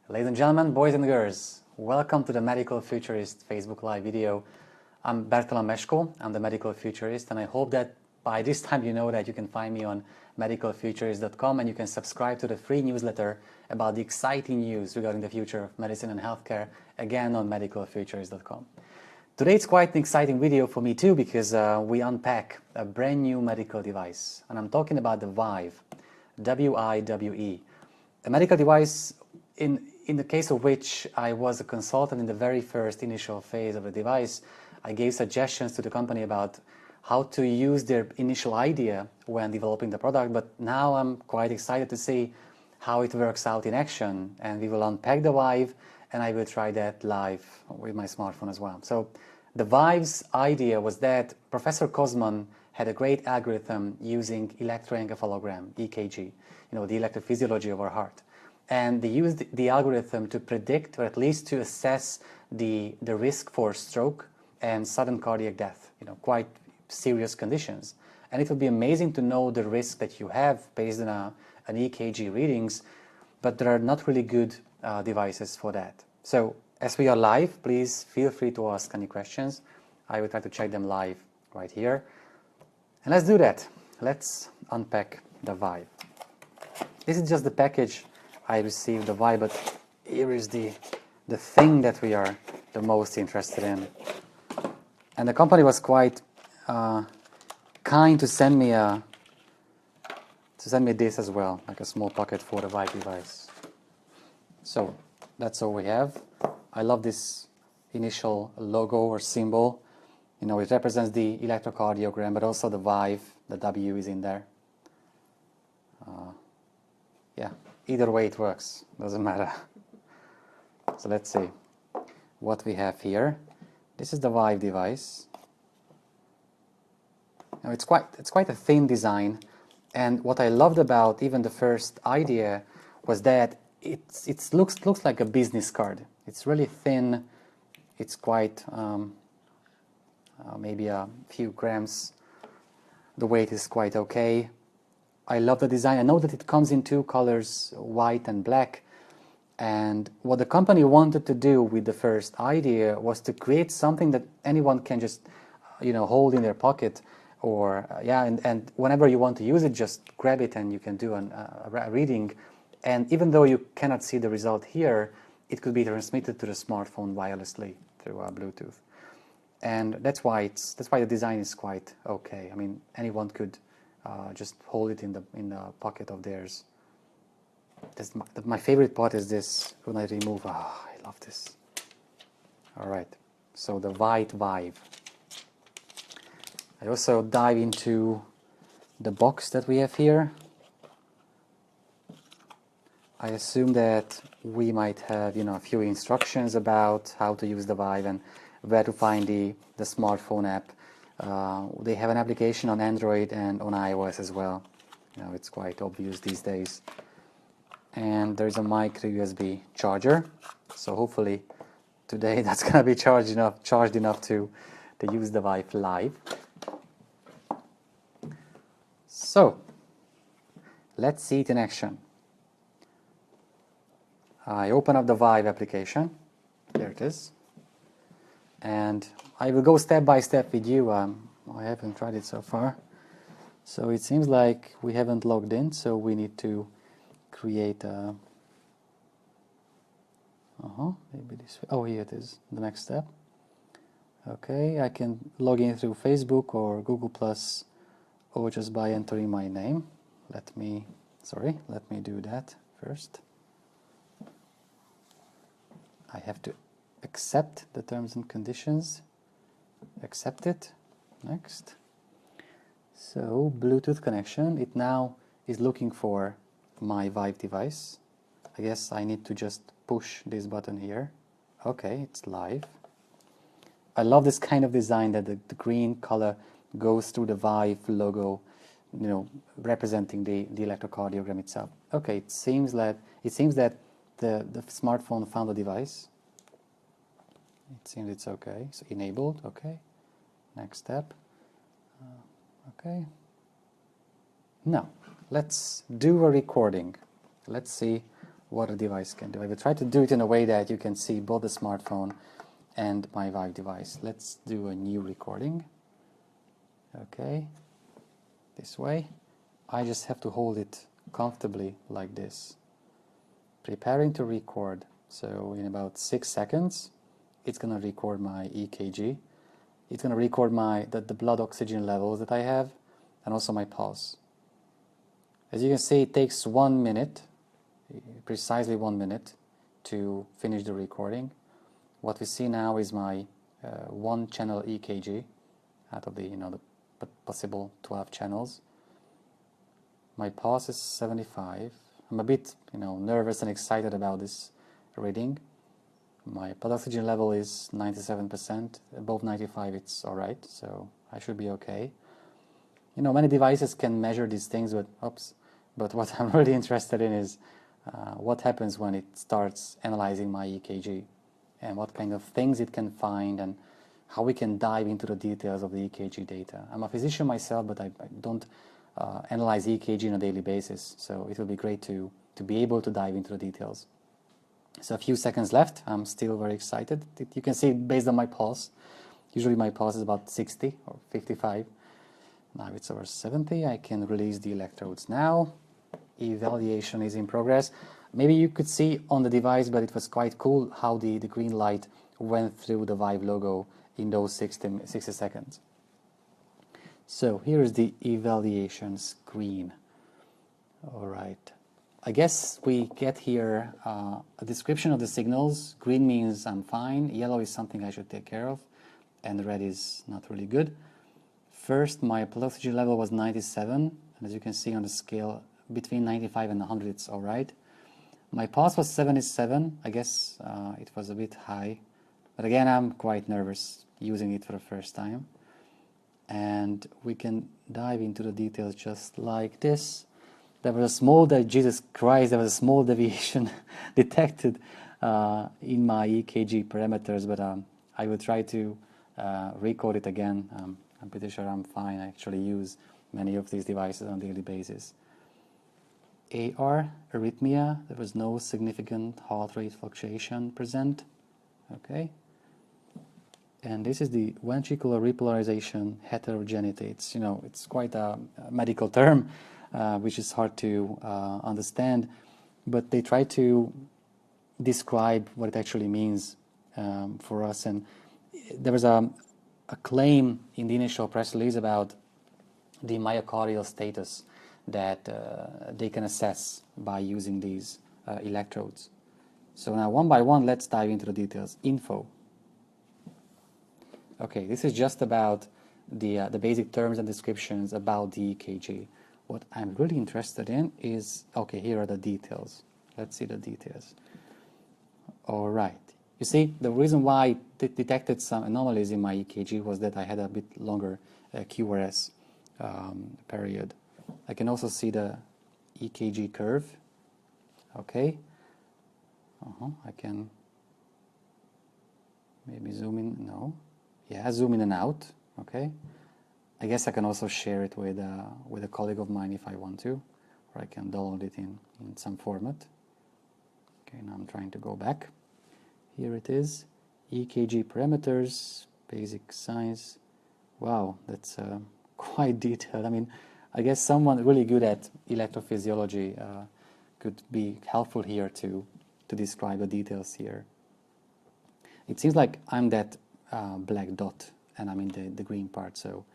Ladies and gentlemen, boys and girls, welcome to the Medical Futurist Facebook Live video. I'm Bertalan Meskó, I'm the Medical Futurist, and I hope that by this time you know that you can find me on medicalfuturist.com and you can subscribe to the free newsletter about the exciting news regarding the future of medicine and healthcare, again on medicalfuturist.com. Today it's quite an exciting video for me too, because we unpack a brand new medical device, and I'm talking about the Vive, W-I-W-E, a medical device in the case of which I was a consultant in the very first initial phase of the device. I gave suggestions to the company about how to use their initial idea when developing the product, but now I'm quite excited to see how it works out in action, and we will unpack the Vive and I will try that live with my smartphone as well. So the Vive's idea was that Professor Kozman had a great algorithm using electroencephalogram, EKG, the electrophysiology of our heart. And they used the algorithm to predict, or at least to assess, the risk for stroke and sudden cardiac death, quite serious conditions. And it would be amazing to know the risk that you have based on an EKG readings, but there are not really good devices for that. So as we are live, please feel free to ask any questions. I will try to check them live right here. And let's do that. Let's unpack the Vive. This is just the package I received, the Vive, but here is the thing that we are the most interested in. And the company was quite kind to send me this as well, like a small pocket for the Vive device. So that's all we have. I love this initial logo or symbol. It represents the electrocardiogram, but also the Vive, the W is in there. Yeah, either way it works, doesn't matter. So let's see what we have here. This is the Vive device. Now it's quite a thin design, and what I loved about even the first idea was that it looks like a business card. It's really thin. It's quite maybe a few grams. The weight is quite okay. I love the design. I know that it comes in two colors, white and black. And what the company wanted to do with the first idea was to create something that anyone can just, hold in their pocket, or and whenever you want to use it, just grab it and you can do a reading. And even though you cannot see the result here, it could be transmitted to the smartphone wirelessly through Bluetooth. And that's why the design is quite okay. I mean, anyone could just hold it in the pocket of theirs. My favorite part is this, when I remove, I love this. All right, so the white Vive. I also dive into the box that we have here. I assume that we might have, a few instructions about how to use the Vive and where to find the smartphone app. They have an application on Android and on iOS as well. It's quite obvious these days. And there's a micro USB charger. So hopefully today that's going to be charged enough to use the Vive live. So let's see it in action. I open up the Vive application. There it is. And I will go step by step with you. I haven't tried it so far. So it seems like we haven't logged in, so we need to create a... maybe this... Oh, here it is, the next step. Okay, I can log in through Facebook or Google+, or just by entering my name. Let me do that first. I have to accept the terms and conditions. Accept it. Next. So Bluetooth connection. It now is looking for my Vive device. I guess I need to just push this button here. Okay, it's live. I love this kind of design that the green color goes through the Vive logo, representing the electrocardiogram itself. Okay, it seems that the smartphone found the device. It seems it's okay. So enabled. Okay. Next step. Okay. Now let's do a recording. Let's see what a device can do. I will try to do it in a way that you can see both the smartphone and my Vive device. Let's do a new recording. Okay, this way. I just have to hold it comfortably like this. Preparing to record. So in about 6 seconds, it's going to record my EKG. It's going to record the blood oxygen levels that I have, and also my pulse. As you can see, it takes 1 minute, precisely 1 minute, to finish the recording. What we see now is my one-channel EKG out of the the possible 12 channels. My pulse is 75. I'm a bit nervous and excited about this reading. My blood oxygen level is 97%. Above 95, it's all right. So I should be okay. Many devices can measure these things, but what I'm really interested in is what happens when it starts analyzing my EKG, and what kind of things it can find, and how we can dive into the details of the EKG data. I'm a physician myself, but I don't analyze EKG on a daily basis, so it will be great to be able to dive into the details. So a few seconds left. I'm still very excited. You can see based on my pulse. Usually my pulse is about 60 or 55. Now it's over 70. I can release the electrodes now. Evaluation is in progress. Maybe you could see on the device, but it was quite cool how the green light went through the Vive logo in those 60 seconds. So here's the evaluation screen. All right. I guess we get here a description of the signals. Green means I'm fine. Yellow is something I should take care of. And red is not really good. First, my blood oxygen level was 97. And as you can see on the scale, between 95 and 100, it's all right. My pulse was 77. I guess it was a bit high. But again, I'm quite nervous using it for the first time. And we can dive into the details just like this. There was a small, Jesus Christ, there was a small deviation detected in my EKG parameters, but I will try to record it again. I'm pretty sure I'm fine. I actually use many of these devices on a daily basis. AR, arrhythmia, there was no significant heart rate fluctuation present. Okay. And this is the ventricular repolarization heterogeneity. It's quite a medical term, which is hard to understand, but they try to describe what it actually means for us. And there was a claim in the initial press release about the myocardial status that they can assess by using these electrodes. So now one by one, let's dive into the details. Info. Okay, this is just about the basic terms and descriptions about the EKG. What I'm really interested in is, okay, here are the details. Let's see the details. All right. You see, the reason why it detected some anomalies in my EKG was that I had a bit longer QRS period. I can also see the EKG curve. Okay. I can maybe zoom in. No. Yeah, zoom in and out. Okay. I guess I can also share it with a colleague of mine if I want to, or I can download it in some format. Okay, now I'm trying to go back. Here it is. EKG parameters, basic science. Wow, that's quite detailed. I mean, I guess someone really good at electrophysiology could be helpful here to describe the details here. It seems like I'm that black dot and I'm in the green part, so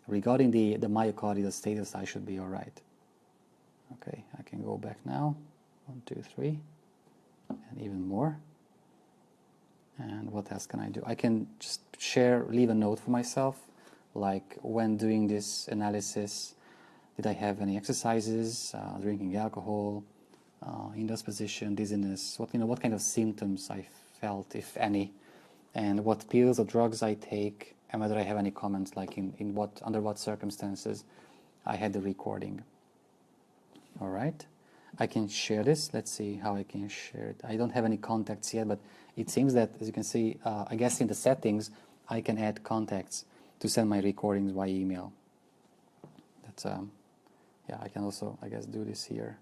regarding the myocardial status, I should be all right. Okay, I can go back now. 1, 2, 3, and even more. And what else can I do? I can just leave a note for myself, like when doing this analysis, did I have any exercises, drinking alcohol, indisposition, dizziness, what kind of symptoms I felt, if any, and what pills or drugs I take, and whether I have any comments, like under what circumstances I had the recording. All right, I can share this. Let's see how I can share it. I don't have any contacts yet, but it seems that, as you can see, I guess in the settings, I can add contacts to send my recordings via email. That's yeah, I can also, I guess, do this here.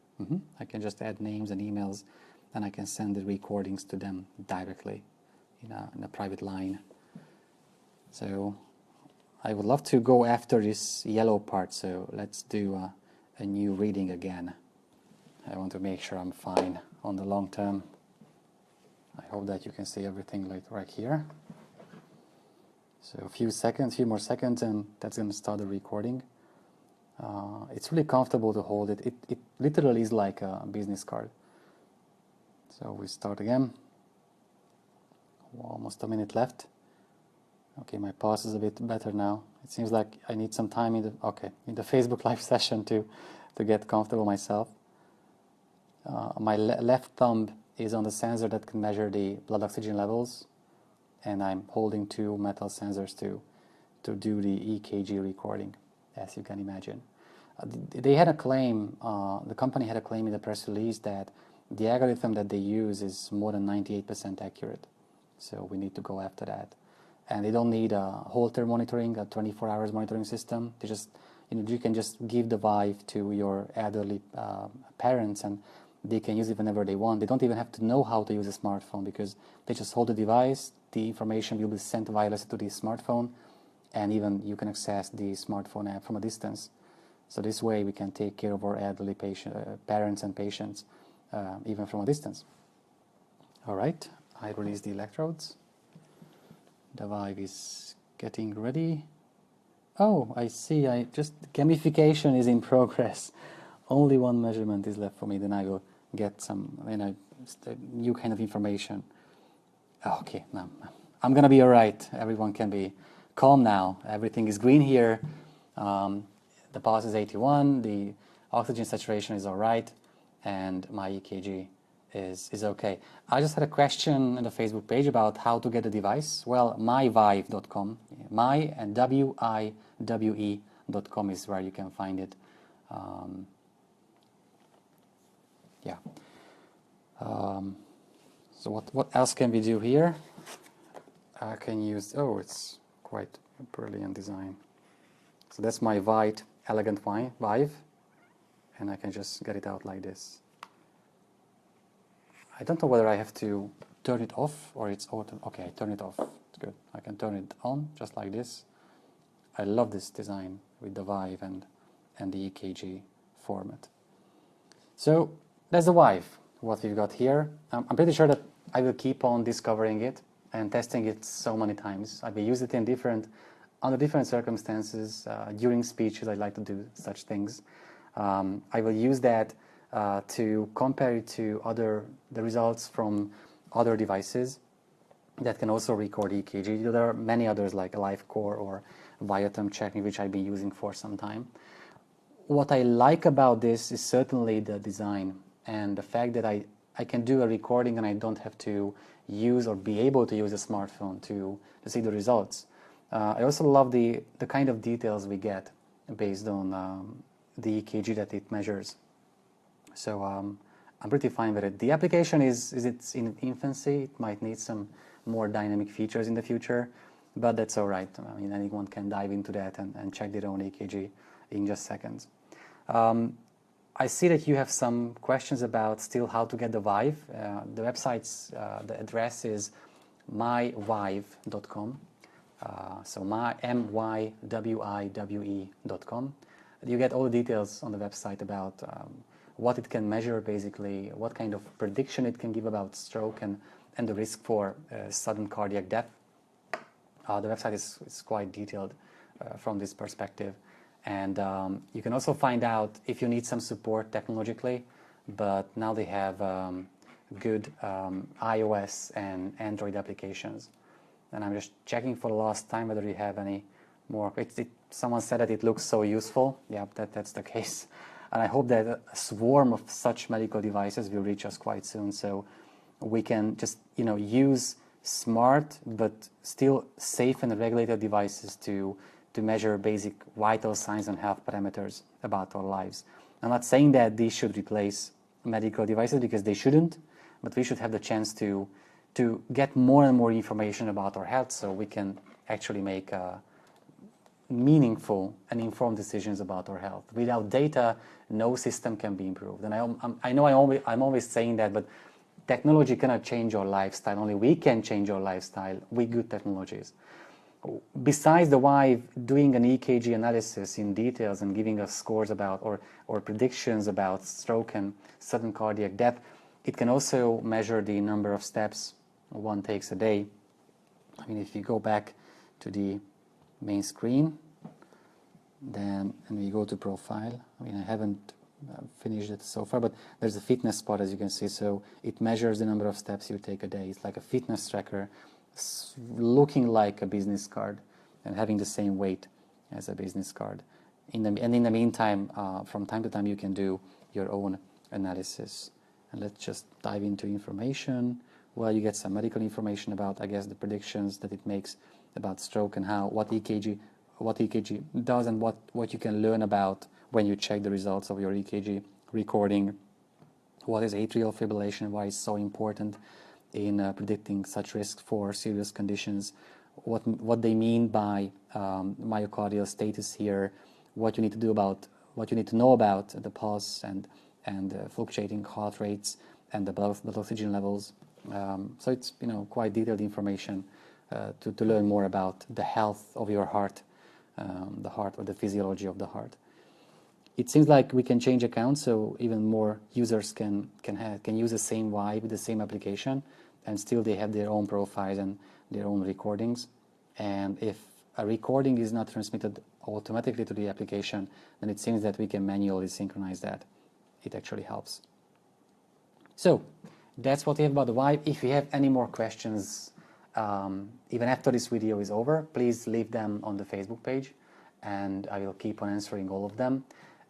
I can just add names and emails then I can send the recordings to them directly in a private line. So I would love to go after this yellow part, so let's do a new reading again. I want to make sure I'm fine on the long term. I hope that you can see everything like right here. So a few more seconds, and that's going to start the recording. It's really comfortable to hold it. It literally is like a business card. So we start again. Almost a minute left. Okay, my pulse is a bit better now. It seems like I need some time in the Facebook Live session to get comfortable myself. My left thumb is on the sensor that can measure the blood oxygen levels, and I'm holding two metal sensors to do the EKG recording, as you can imagine. They had a claim, the company had a claim in the press release that the algorithm that they use is more than 98% accurate. So we need to go after that. And they don't need a Holter monitoring, a 24 hours monitoring system. They just, you can just give the Vive to your elderly parents, and they can use it whenever they want. They don't even have to know how to use a smartphone, because they just hold the device, the information will be sent wirelessly to the smartphone, and even you can access the smartphone app from a distance. So this way we can take care of our elderly parents and patients, even from a distance. All right, I release the electrodes. The Vive is getting ready. Oh, I see, gamification is in progress. Only one measurement is left for me, then I will get some new kind of information. Okay, no, I'm gonna be all right. Everyone can be calm now. Everything is green here. The pulse is 81, the oxygen saturation is all right, and my EKG is okay. I just had a question on the Facebook page about how to get the device. Well, myvive.com, my and WIWE.com is where you can find it. Yeah. So what else can we do here? I can use, it's quite a brilliant design. So that's my white, elegant Vive, and I can just get it out like this. I don't know whether I have to turn it off or it's auto. Okay, I turn it off. It's good. I can turn it on just like this. I love this design with the Vive and the EKG format. So that's the Vive, what we've got here. I'm pretty sure that I will keep on discovering it and testing it so many times. I will use it under different circumstances. During speeches, I like to do such things. I will use that to compare it to the results from other devices that can also record EKG. There are many others like AliveCore or Viatom Check, which I've been using for some time. What I like about this is certainly the design and the fact that I can do a recording and I don't have to use or be able to use a smartphone to see the results. I also love the kind of details we get based on the EKG that it measures. So I'm pretty fine with it. The application is it's in infancy. It might need some more dynamic features in the future, but that's all right. I mean, anyone can dive into that and check their own EKG in just seconds. I see that you have some questions about still how to get the Vive. The website's the address is myvive.com. So myviwe.com. You get all the details on the website about what it can measure, basically, what kind of prediction it can give about stroke and the risk for sudden cardiac death. The website is quite detailed from this perspective. And you can also find out if you need some support technologically, but now they have good iOS and Android applications. And I'm just checking for the last time whether you have any more. Someone said that it looks so useful. Yeah, that's the case. And I hope that a swarm of such medical devices will reach us quite soon, so we can just use smart but still safe and regulated devices to measure basic vital signs and health parameters about our lives. I'm not saying that these should replace medical devices, because they shouldn't, but we should have the chance to get more and more information about our health, so we can actually make meaningful and informed decisions about our health. Without data, no system can be improved. And I know I'm always saying that, but technology cannot change your lifestyle. Only we can change your lifestyle with good technologies. Besides the wife doing an EKG analysis in details and giving us scores about or predictions about stroke and sudden cardiac death, it can also measure the number of steps one takes a day. I mean, if you go back to the main screen, then and we go to profile. I mean, I haven't finished it so far, but there's a fitness spot, as you can see. So it measures the number of steps you take a day. It's like a fitness tracker, looking like a business card and having the same weight as a business card. In the meantime, from time to time, you can do your own analysis. And let's just dive into information. Well, you get some medical information about, I guess, the predictions that it makes about stroke and what EKG does and what you can learn about when you check the results of your EKG recording. What is atrial fibrillation? Why it's so important in predicting such risk for serious conditions, what they mean by myocardial status here, what you need to know about the pulse and fluctuating heart rates and the blood oxygen levels. So it's quite detailed information to learn more about the health of your heart, the heart or the physiology of the heart. It seems like we can change accounts, so even more users can use the same Y with the same application, and still they have their own profiles and their own recordings. And if a recording is not transmitted automatically to the application, then it seems that we can manually synchronize that. It actually helps. So that's what we have about the Y. If you have any more questions, even after this video is over, please leave them on the Facebook page, and I will keep on answering all of them.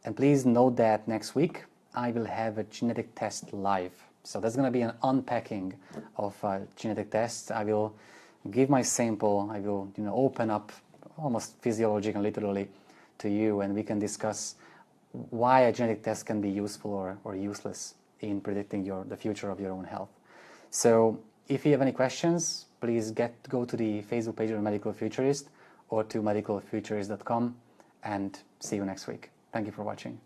And please note that next week I will have a genetic test live. So that's going to be an unpacking of genetic tests. I will give my sample. I will open up almost physiologically and literally to you, and we can discuss why a genetic test can be useful or useless in predicting the future of your own health. So if you have any questions, please go to the Facebook page of Medical Futurist or to medicalfuturist.com, and see you next week. Thank you for watching.